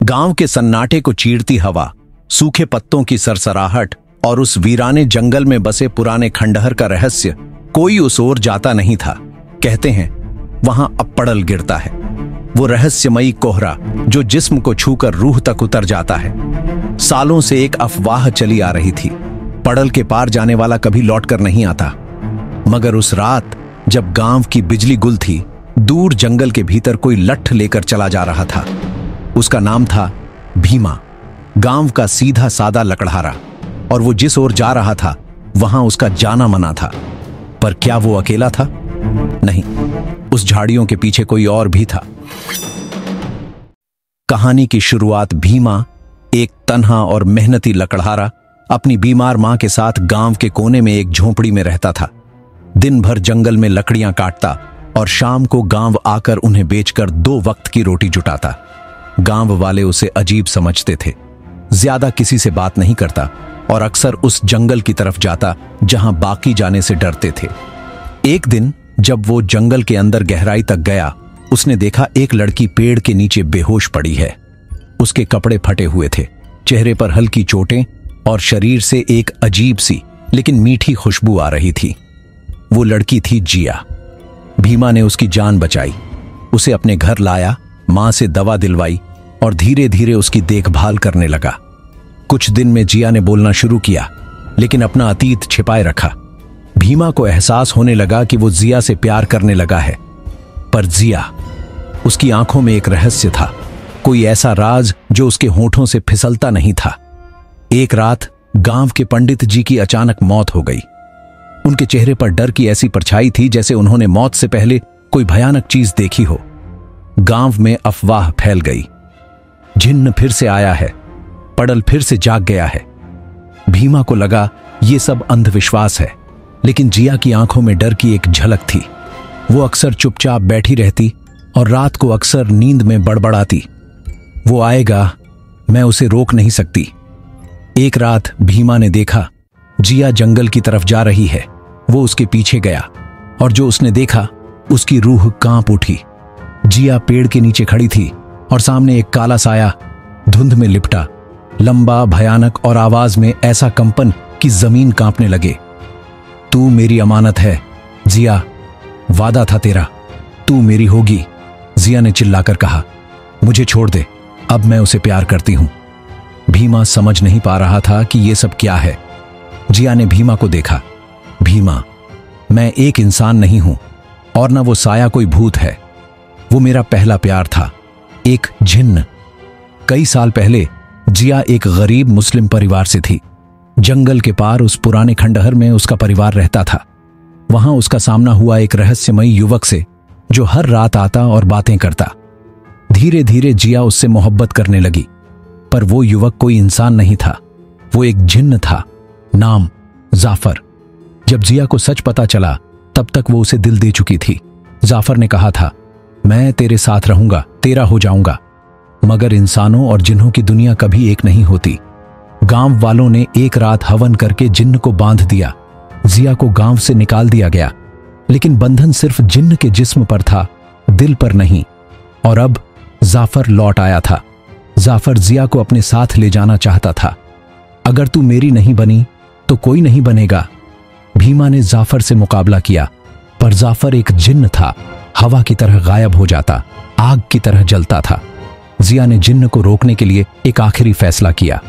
गांव के सन्नाटे को चीरती हवा, सूखे पत्तों की सरसराहट और उस वीराने जंगल में बसे पुराने खंडहर का रहस्य, कोई उस ओर जाता नहीं था। कहते हैं वहां अब पड़ल गिरता है, वो रहस्यमयी कोहरा जो जिस्म को छूकर रूह तक उतर जाता है। सालों से एक अफवाह चली आ रही थी, पड़ल के पार जाने वाला कभी लौटकर नहीं आता। मगर उस रात जब गांव की बिजली गुल थी, दूर जंगल के भीतर कोई लट्ठ लेकर चला जा रहा था। उसका नाम था भीमा, गांव का सीधा सादा लकड़हारा। और वो जिस ओर जा रहा था वहां उसका जाना मना था। पर क्या वो अकेला था? नहीं, उस झाड़ियों के पीछे कोई और भी था। कहानी की शुरुआत भीमा, एक तन्हा और मेहनती लकड़हारा, अपनी बीमार मां के साथ गांव के कोने में एक झोंपड़ी में रहता था। दिन भर जंगल में लकड़ियां काटता और शाम को गांव आकर उन्हें बेचकर 2 वक्त की रोटी जुटाता। गांव वाले उसे अजीब समझते थे। ज्यादा किसी से बात नहीं करता और अक्सर उस जंगल की तरफ जाता जहां बाकी जाने से डरते थे। एक दिन जब वो जंगल के अंदर गहराई तक गया, उसने देखा एक लड़की पेड़ के नीचे बेहोश पड़ी है। उसके कपड़े फटे हुए थे, चेहरे पर हल्की चोटें और शरीर से एक अजीब सी लेकिन मीठी खुशबू आ रही थी। वो लड़की थी जिया। भीमा ने उसकी जान बचाई, उसे अपने घर लाया, मां से दवा दिलवाई और धीरे धीरे उसकी देखभाल करने लगा। कुछ दिन में जिया ने बोलना शुरू किया, लेकिन अपना अतीत छिपाए रखा। भीमा को एहसास होने लगा कि वो जिया से प्यार करने लगा है। पर जिया, उसकी आंखों में एक रहस्य था, कोई ऐसा राज जो उसके होठों से फिसलता नहीं था। एक रात गांव के पंडित जी की अचानक मौत हो गई। उनके चेहरे पर डर की ऐसी परछाई थी जैसे उन्होंने मौत से पहले कोई भयानक चीज देखी हो। गांव में अफवाह फैल गई, जिन्न फिर से आया है, पड़ल फिर से जाग गया है। भीमा को लगा ये सब अंधविश्वास है, लेकिन जिया की आंखों में डर की एक झलक थी। वो अक्सर चुपचाप बैठी रहती और रात को अक्सर नींद में बड़बड़ाती, वो आएगा, मैं उसे रोक नहीं सकती। एक रात भीमा ने देखा जिया जंगल की तरफ जा रही है। वो उसके पीछे गया और जो उसने देखा उसकी रूह कांप उठी। जिया पेड़ के नीचे खड़ी थी और सामने एक काला साया धुंध में लिपटा, लंबा, भयानक और आवाज में ऐसा कंपन कि जमीन कांपने लगे। तू मेरी अमानत है जिया, वादा था तेरा, तू मेरी होगी, जिया ने चिल्लाकर कहा। मुझे छोड़ दे, अब मैं उसे प्यार करती हूं। भीमा समझ नहीं पा रहा था कि यह सब क्या है। जिया ने भीमा को देखा। भीमा, मैं एक इंसान नहीं हूं और ना वो साया कोई भूत है। वो मेरा पहला प्यार था, एक जिन्न। कई साल पहले जिया एक गरीब मुस्लिम परिवार से थी। जंगल के पार उस पुराने खंडहर में उसका परिवार रहता था। वहां उसका सामना हुआ एक रहस्यमयी युवक से जो हर रात आता और बातें करता। धीरे धीरे जिया उससे मोहब्बत करने लगी, पर वो युवक कोई इंसान नहीं था, वो एक जिन्न था, नाम जाफर। जब जिया को सच पता चला तब तक वो उसे दिल दे चुकी थी। जाफर ने कहा था, मैं तेरे साथ रहूंगा, तेरा हो जाऊंगा। मगर इंसानों और जिन्हों की दुनिया कभी एक नहीं होती। गांव वालों ने एक रात हवन करके जिन्न को बांध दिया। जिया को गांव से निकाल दिया गया, लेकिन बंधन सिर्फ जिन्न के जिस्म पर था, दिल पर नहीं। और अब जाफर लौट आया था। जाफर जिया को अपने साथ ले जाना चाहता था। अगर तू मेरी नहीं बनी तो कोई नहीं बनेगा। भीमा ने जाफर से मुकाबला किया, पर जाफर एक जिन्न था, हवा की तरह गायब हो जाता, आग की तरह जलता था। जिया ने जिन्न को रोकने के लिए एक आखिरी फैसला किया।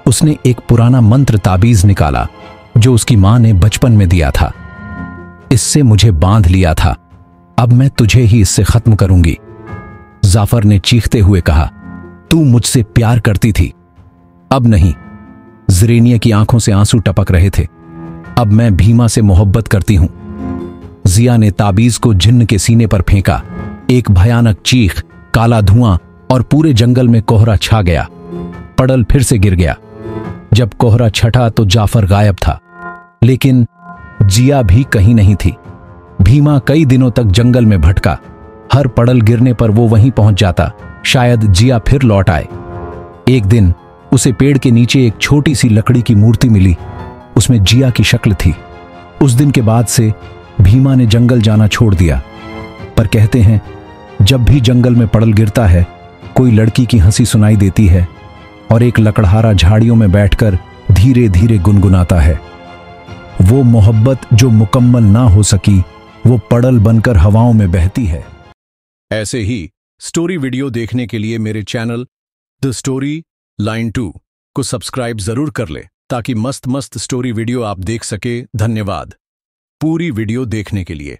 उसने एक पुराना मंत्र ताबीज निकाला जो उसकी मां ने बचपन में दिया था। इससे मुझे बांध लिया था, अब मैं तुझे ही इससे खत्म करूंगी। जाफर ने चीखते हुए कहा, तू मुझसे प्यार करती थी, अब नहीं। ज़रेनिया की आंखों से आंसू टपक रहे थे। अब मैं भीमा से मोहब्बत करती हूं। जिया ने ताबीज को जिन्न के सीने पर फेंका। एक भयानक चीख, काला धुआं और पूरे जंगल में कोहरा छा गया। पड़ल फिर से गिर गया। जब कोहरा छटा तो जाफर गायब था, लेकिन जिया भी कहीं नहीं थी। भीमा कई दिनों तक जंगल में भटका। हर पड़ल गिरने पर वो वहीं पहुंच जाता, शायद जिया फिर लौट आए। एक दिन उसे पेड़ के नीचे एक छोटी सी लकड़ी की मूर्ति मिली। उसमें जिया की शक्ल थी। उस दिन के बाद से भीमा ने जंगल जाना छोड़ दिया। पर कहते हैं जब भी जंगल में पड़ल गिरता है कोई लड़की की हंसी सुनाई देती है और एक लकड़हारा झाड़ियों में बैठकर धीरे धीरे गुनगुनाता है। वो मोहब्बत जो मुकम्मल ना हो सकी, वो पड़ल बनकर हवाओं में बहती है। ऐसे ही स्टोरी वीडियो देखने के लिए मेरे चैनल द स्टोरी लाइन 2 को सब्सक्राइब जरूर कर ले, ताकि मस्त मस्त स्टोरी वीडियो आप देख सके। धन्यवाद पूरी वीडियो देखने के लिए।